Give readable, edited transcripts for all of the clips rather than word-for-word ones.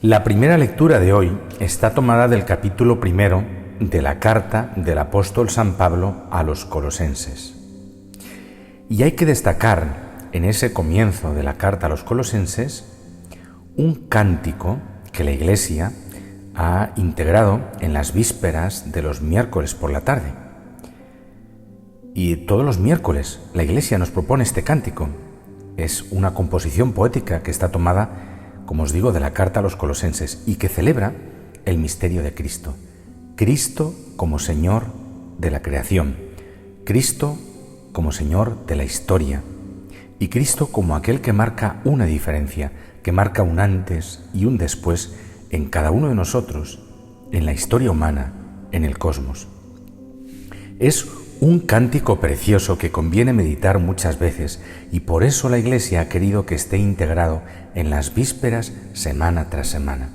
La primera lectura de hoy está tomada del capítulo 1 de la carta del apóstol San Pablo a los Colosenses. Y hay que destacar en ese comienzo de la carta a los Colosenses un cántico que la Iglesia ha integrado en las vísperas de los miércoles por la tarde. Y todos los miércoles la Iglesia nos propone este cántico. Es una composición poética que está tomada, como os digo, de la carta a los Colosenses y que celebra el misterio de Cristo. Cristo como Señor de la creación, Cristo como Señor de la historia y Cristo como aquel que marca una diferencia, que marca un antes y un después en cada uno de nosotros, en la historia humana, en el cosmos. Es un cántico precioso que conviene meditar muchas veces y por eso la Iglesia ha querido que esté integrado en las vísperas semana tras semana.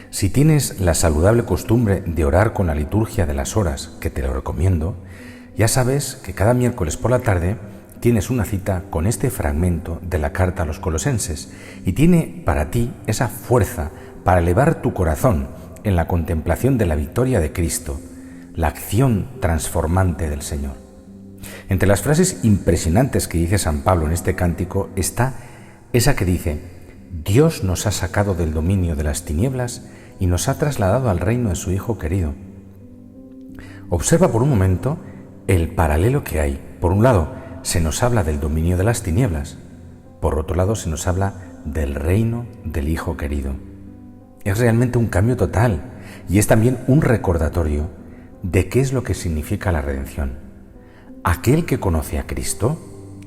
Si tienes la saludable costumbre de orar con la liturgia de las horas, que te lo recomiendo, ya sabes que cada miércoles por la tarde tienes una cita con este fragmento de la carta a los Colosenses y tiene para ti esa fuerza para elevar tu corazón en la contemplación de la victoria de Cristo, la acción transformante del Señor. Entre las frases impresionantes que dice San Pablo en este cántico está esa que dice: Dios nos ha sacado del dominio de las tinieblas y nos ha trasladado al reino de su Hijo querido. Observa por un momento el paralelo que hay. Por un lado, se nos habla del dominio de las tinieblas. Por otro lado, se nos habla del reino del Hijo querido. Es realmente un cambio total y es también un recordatorio de qué es lo que significa la redención. Aquel que conoce a Cristo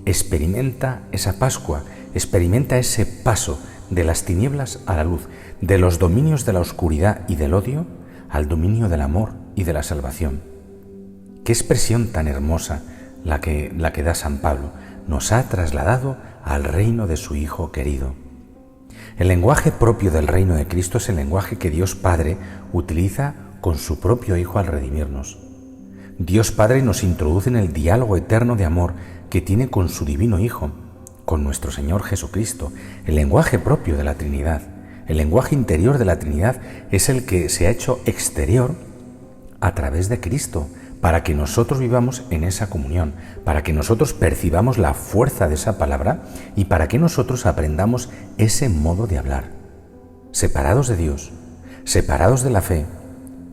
experimenta esa Pascua, experimenta ese paso de las tinieblas a la luz, de los dominios de la oscuridad y del odio al dominio del amor y de la salvación. Qué expresión tan hermosa la que da San Pablo. Nos ha trasladado al reino de su Hijo querido. El lenguaje propio del reino de Cristo es el lenguaje que Dios Padre utiliza con su propio Hijo al redimirnos. Dios Padre nos introduce en el diálogo eterno de amor que tiene con su divino Hijo, con nuestro Señor Jesucristo. El lenguaje propio de la Trinidad, el lenguaje interior de la Trinidad es el que se ha hecho exterior a través de Cristo, para que nosotros vivamos en esa comunión, para que nosotros percibamos la fuerza de esa palabra y para que nosotros aprendamos ese modo de hablar. Separados de Dios, separados de la fe,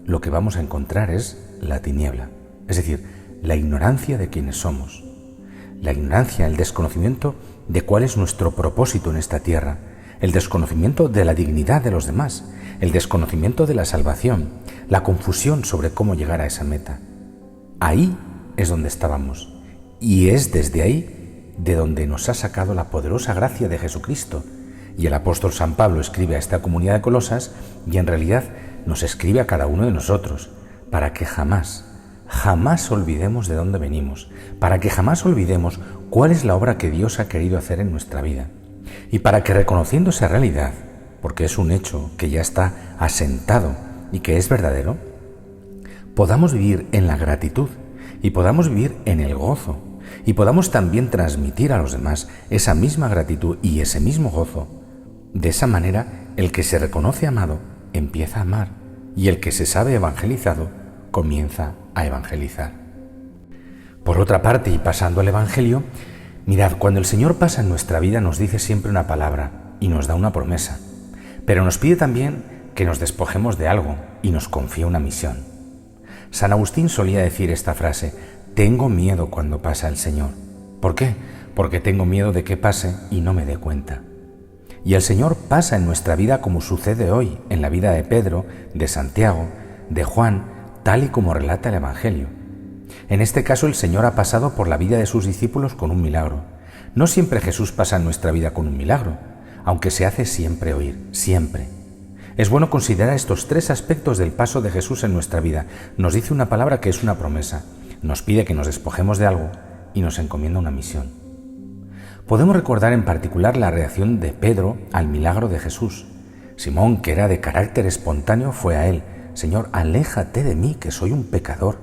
lo que vamos a encontrar es la tiniebla, es decir, la ignorancia de quiénes somos, la ignorancia, el desconocimiento de cuál es nuestro propósito en esta tierra, el desconocimiento de la dignidad de los demás, el desconocimiento de la salvación, la confusión sobre cómo llegar a esa meta. Ahí es donde estábamos y es desde ahí de donde nos ha sacado la poderosa gracia de Jesucristo. Y el apóstol San Pablo escribe a esta comunidad de Colosas y en realidad nos escribe a cada uno de nosotros para que jamás olvidemos de dónde venimos, para que jamás olvidemos cuál es la obra que Dios ha querido hacer en nuestra vida y para que reconociendo esa realidad, porque es un hecho que ya está asentado y que es verdadero, podamos vivir en la gratitud y podamos vivir en el gozo y podamos también transmitir a los demás esa misma gratitud y ese mismo gozo. De esa manera, el que se reconoce amado empieza a amar y el que se sabe evangelizado comienza a evangelizar. Por otra parte, y pasando al Evangelio, mirad, cuando el Señor pasa en nuestra vida nos dice siempre una palabra y nos da una promesa, pero nos pide también que nos despojemos de algo y nos confía una misión. San Agustín solía decir esta frase: tengo miedo cuando pasa el Señor. ¿Por qué? Porque tengo miedo de que pase y no me dé cuenta. Y el Señor pasa en nuestra vida como sucede hoy en la vida de Pedro, de Santiago, de Juan, tal y como relata el Evangelio. En este caso el Señor ha pasado por la vida de sus discípulos con un milagro. No siempre Jesús pasa en nuestra vida con un milagro, aunque se hace siempre oír, siempre. Es bueno considerar estos tres aspectos del paso de Jesús en nuestra vida. Nos dice una palabra que es una promesa, nos pide que nos despojemos de algo y nos encomienda una misión. Podemos recordar en particular la reacción de Pedro al milagro de Jesús. Simón, que era de carácter espontáneo, fue a él: Señor, aléjate de mí, que soy un pecador.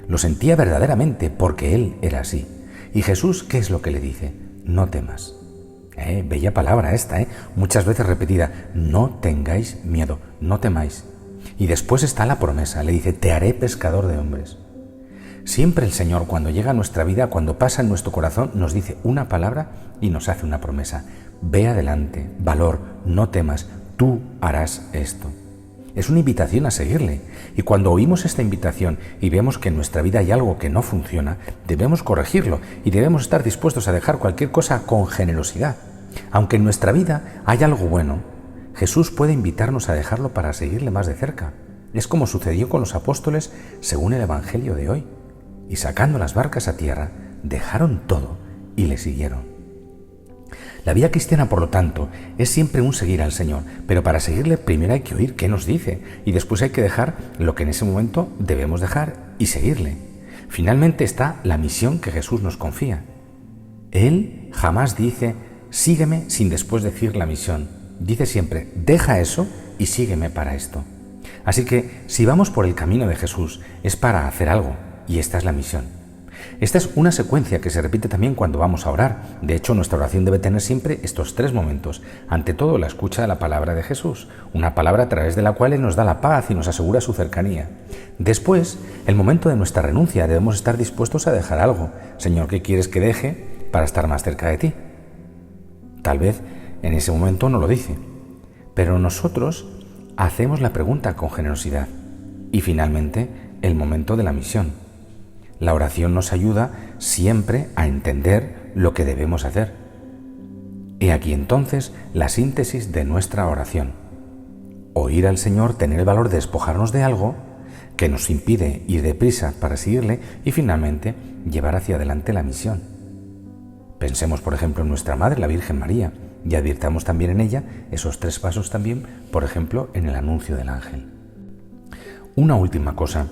Lo sentía verdaderamente porque él era así. Y Jesús, ¿qué es lo que le dice? No temas. Bella palabra esta, muchas veces repetida. No tengáis miedo, no temáis. Y después está la promesa, le dice, te haré pescador de hombres. Siempre el Señor, cuando llega a nuestra vida, cuando pasa en nuestro corazón, nos dice una palabra y nos hace una promesa. Ve adelante, valor, no temas, tú harás esto. Es una invitación a seguirle. Y cuando oímos esta invitación y vemos que en nuestra vida hay algo que no funciona, debemos corregirlo y debemos estar dispuestos a dejar cualquier cosa con generosidad. Aunque en nuestra vida hay algo bueno, Jesús puede invitarnos a dejarlo para seguirle más de cerca. Es como sucedió con los apóstoles según el Evangelio de hoy. Y sacando las barcas a tierra, dejaron todo y le siguieron. La vida cristiana, por lo tanto, es siempre un seguir al Señor, pero para seguirle primero hay que oír qué nos dice y después hay que dejar lo que en ese momento debemos dejar y seguirle. Finalmente está la misión que Jesús nos confía. Él jamás dice, sígueme sin después decir la misión. Dice siempre, deja eso y sígueme para esto. Así que si vamos por el camino de Jesús es para hacer algo. Y esta es la misión. Esta es una secuencia que se repite también cuando vamos a orar. De hecho, nuestra oración debe tener siempre estos 3 momentos. Ante todo, la escucha de la palabra de Jesús, una palabra a través de la cual Él nos da la paz y nos asegura su cercanía. Después, el momento de nuestra renuncia, debemos estar dispuestos a dejar algo. Señor, ¿qué quieres que deje para estar más cerca de ti? Tal vez en ese momento no lo dice, pero nosotros hacemos la pregunta con generosidad. Y finalmente, el momento de la misión. La oración nos ayuda siempre a entender lo que debemos hacer. He aquí entonces la síntesis de nuestra oración. Oír al Señor, tener el valor de despojarnos de algo que nos impide ir deprisa para seguirle y finalmente llevar hacia adelante la misión. Pensemos, por ejemplo, en nuestra Madre, la Virgen María, y advirtamos también en ella esos 3 pasos también, por ejemplo, en el anuncio del ángel. Una última cosa.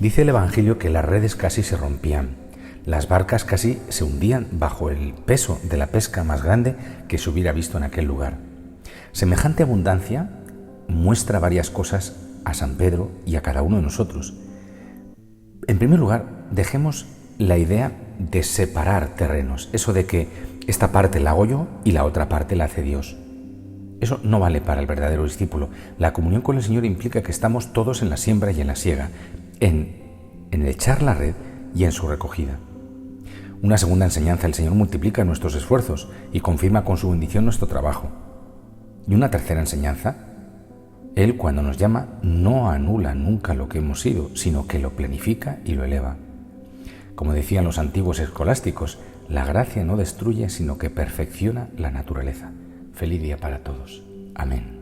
Dice el Evangelio que las redes casi se rompían, las barcas casi se hundían bajo el peso de la pesca más grande que se hubiera visto en aquel lugar. Semejante abundancia muestra varias cosas a San Pedro y a cada uno de nosotros. En primer lugar, dejemos la idea de separar terrenos, eso de que esta parte la hago yo y la otra parte la hace Dios. Eso no vale para el verdadero discípulo. La comunión con el Señor implica que estamos todos en la siembra y en la siega, en el echar la red y en su recogida. Una segunda enseñanza, el Señor multiplica nuestros esfuerzos y confirma con su bendición nuestro trabajo. Y una tercera enseñanza, Él cuando nos llama no anula nunca lo que hemos sido, sino que lo planifica y lo eleva. Como decían los antiguos escolásticos, la gracia no destruye, sino que perfecciona la naturaleza. Feliz día para todos. Amén.